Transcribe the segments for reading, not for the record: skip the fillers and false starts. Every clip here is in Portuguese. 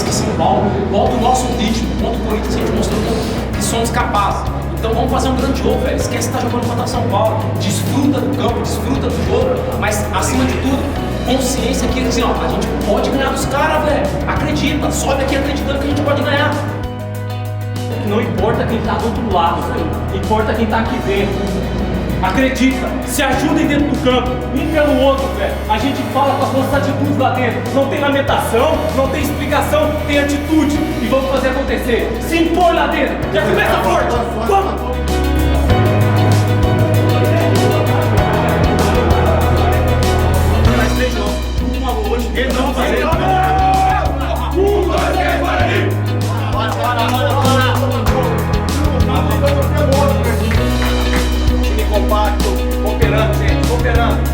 que São Paulo bota o nosso ritmo. Contra o Corinthians a gente mostrou que somos capazes. Então vamos fazer um grande jogo, velho. Esquece que tá jogando contra São Paulo. Desfruta do campo, desfruta do jogo. Mas acima de tudo, consciência que assim, ó, a gente pode ganhar dos caras, velho. Acredita, sobe aqui acreditando que a gente pode ganhar. Não importa quem tá do outro lado, velho. Importa quem tá aqui dentro. Acredita, se ajudem dentro do campo, um pelo outro, velho. A gente fala com as nossas atitudes lá dentro. Não tem lamentação, não tem explicação, tem atitude. E vamos fazer acontecer. Se impor lá dentro. Já começa forte. Vamos! Ele não vai fazer. 1, 2, 3, bora ali! Time compacto, cooperando, gente, cooperando.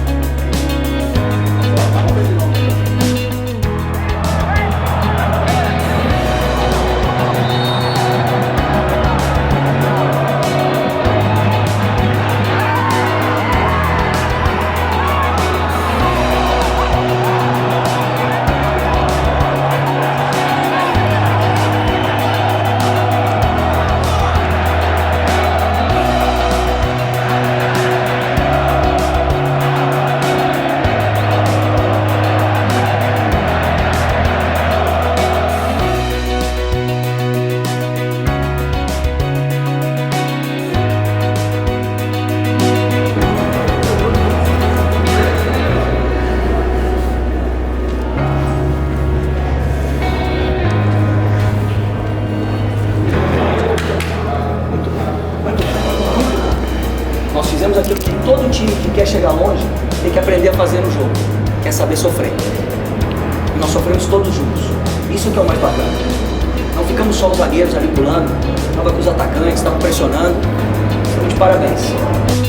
Nós fizemos aquilo que todo time que quer chegar longe tem que aprender a fazer no jogo, que é saber sofrer. E nós sofremos todos juntos. Isso que é o mais bacana. Não ficamos só os zagueiros ali pulando, estava com os atacantes, estavam pressionando. Estamos de parabéns.